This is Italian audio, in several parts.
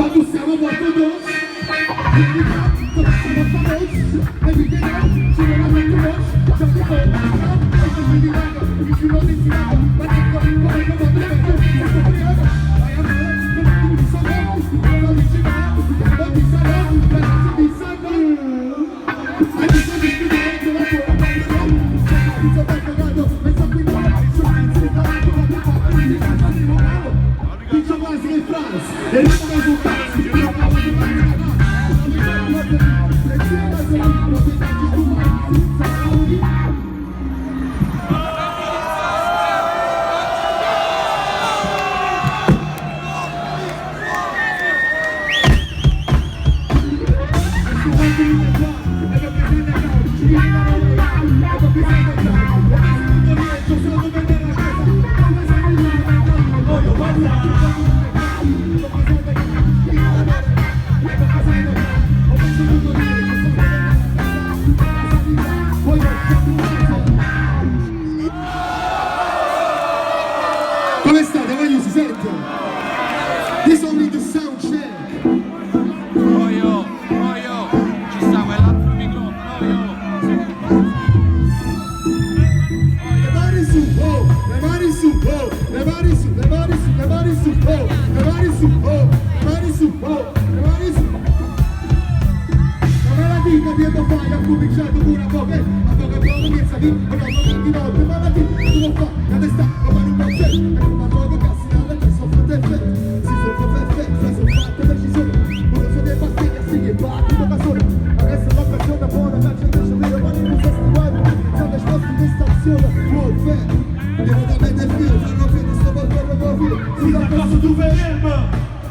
Quando siamo molto dolci, vieni qua, siamo famosi, e mi chiediamo, ci non abbiamo conosci, ciò che poi, e che mi rimango, mi giuro di tirato, ma c'è come non potrei più, sto friendo, vai a male, non mi sono non lo dici mai, non ti sarò, per non ti sanno, e mi sono discutendo la tua passione, mi sono pagato, e sto qui non hai, sono insultato, ma ti fa, mi cazzo di monaco, dice quasi che France, e rimane su cazzo, io non voglio mai come state? Voglio si sente? This only the sound check. Voglio, ci sta quell'altro microfono, Le mani su, oh, le mani su, oh, le mani su, le mani su, le mani su, oh, le mani su, oh, le mani su, oh, le mani su. Ma la dica dietro fai, ha cominciato pure a poco, a poco pensa di, e non 20 volte, ma la dica, tu lo fai, la testa, lo fai un po' c'è, e come poco cassi dalle che soffro d'effetto, si soffro d'effetto, sono fatte precisione, uno sono dei pastigli, assi che batto da solo, adesso la persona buona, caccia invece vero, ma non usa stivare, sono esposti di stazione, warfare, devo da me del filo, fanno fede, sto portando con filo, sulla cosa tu veremmo,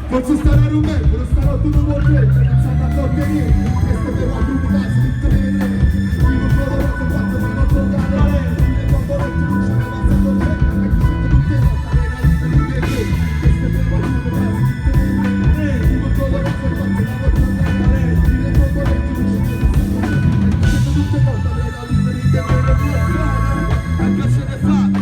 forse starà a un me, però stanotte non vuol credere, pensando a contenere, questo è per la tua casa di tenere, vivo coloroso, fatto ma non trovare, e quando non ti luce, ma basta non c'è, e chi siete tutte le notte, era liberi di te, questo è per la tua casa di tenere, vivo coloroso, fatto ma non trovare, e quando non ti luce, ma basta non c'è, e chi siete tutte le notte, era liberi di te, anche se ne fate,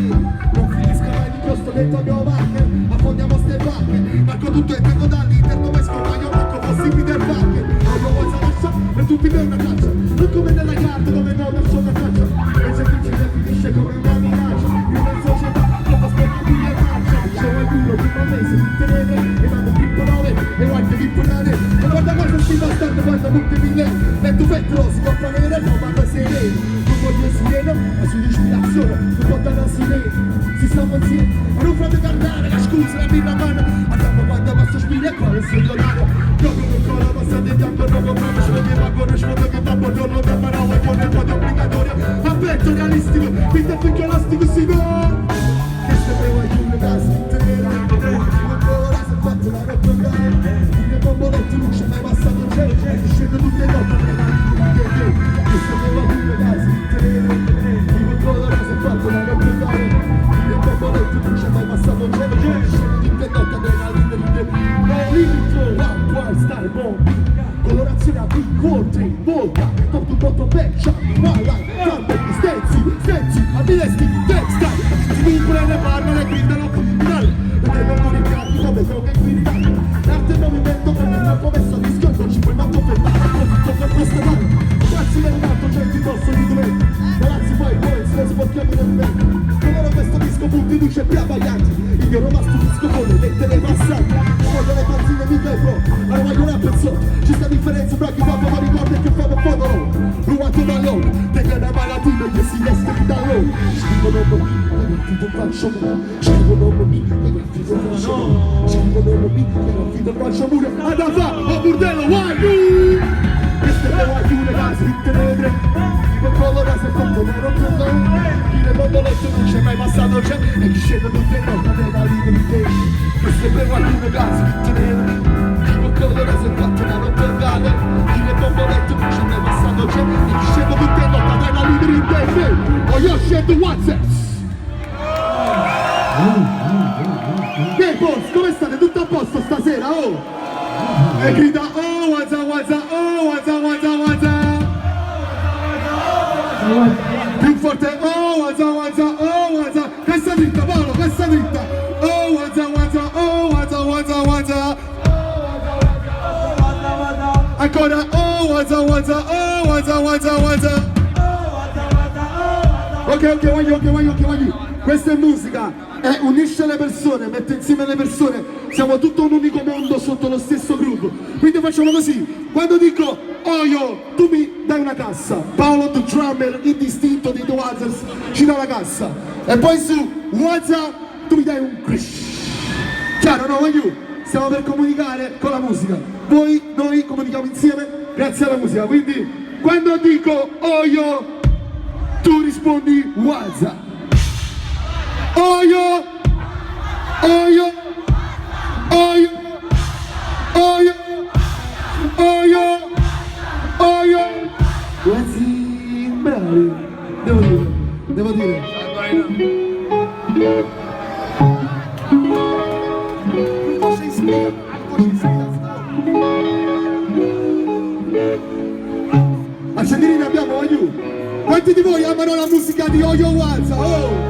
non finisca mai di costo dentro il mio vacche, affondiamo ste vacche, marco tutto e tengo dall'interno, ma scompaio, manco fossi Peter Parker, non lo vuoi lascia, e tutti per una caccia, non come nella carta dove non lascio una traccia, e c'è chi ci definisce come una minaccia, io in società, dopo aspetto qui e marcia, dicevo il culo, prima mese, di tenere, e vado Pippo 9, e guarda Pippo 9, e guarda quanto sti bastardo quando buttami lei, e tu petro, si può fare no, ma poi sei lei, non voglio sirena, ma sull'ispirazione, non può dare a sirena, si stiamo insieme, e non fate guardare, la scusa, la birra mano, andiamo quando posso spire, qua non sei l'orario, proprio con cola, passate di tempo, non compro, ci vediamo ancora, ci vedo che babbo, non lo da parola, e con il podio obbligatorio, aspetto realistico, finta finché elastico si va, questo è per voi chiude casa, intera, non colora, se fatto la roba grande, il bomboletto non c'è mai passato, c'è, scendo tutte le notte, questo è per voi chiude casa, intera, il colora, se fatto la roba grande, il bomboletto non c'è mai passato, c'è, scendo tutte le notte, no limit, one point, stare bombi, colorazione a big quarter, volta, top to bottom back, shot, one line, camping, stenzi, abilisti, textile, si vincola le parla, le gridano criminali, e tengono i piatti come droga e criminali, l'arte è movimento come il troppo messo a disco, non ci puoi manco fermare, approfitto per queste mani, grazie del nato, c'è il ricorso di dove, ragazzi fai poi, se lo sporchiamo nel vento, coloro questo disco punti luce più abbaglianti, io romasto disco con le lettere passanti, voglio le canzoni di Pedro, allora voglio una persona, ci sta differenza tra chi dopo ma ricorda che fa un foto, rubato da loro, te che è una malattia che si esteri da loro, scrivono nomi, che non faccio muro, scrivono nomi, che non faccio muro, scrivono nomi, che non faccio muro, ad Ava, a Burdello, why? Queste le why le case di tenere, con colora se fatto ma non torno, chi le bomboletto non c'è mai passato c'è, e chi scende tutte le notte adrenalina di te, queste per qualcuno case di tenere, con colora se fatto ma non torno, chi le bomboletto non c'è mai passato c'è, e chi scende tutte le notte adrenalina di te, o io scendo WhatsApp. Che boss, come state? Tutto a posto stasera, oh? E grida, oh, wazza, wazza, oh, wazza, wazza, wazza. Più forte, oh, wazza, wazza, oh, wazza. Cassa dritta, Paolo, cassa dritta. Oh, wazza, wazza, oh, wazza, wazza, wazza. Ancora, oh, Waza, Waza, oh, Waza, Waza, Waza. Ok, voglio. Questa è musica, unisce le persone, mette insieme le persone, siamo tutto un unico mondo sotto lo stesso gruppo. Quindi facciamo così, quando dico Oyo, tu mi dai una cassa, Paolo the drummer indistinto dei The Wazers ci dà una cassa, e poi su Waza tu mi dai un crash. Chiaro, no, voglio? Stiamo per comunicare con la musica, noi comunichiamo insieme grazie alla musica, quindi quando dico Oyo tu rispondi Waza. Oyo, Oyo, Oyo, Oyo, Oyo, Oyo. Quasi bravi, devo dire. Voce ispira. Accendini abbiamo, voglio. Quanti di voi amano la musica di Oyo Waza? Oh!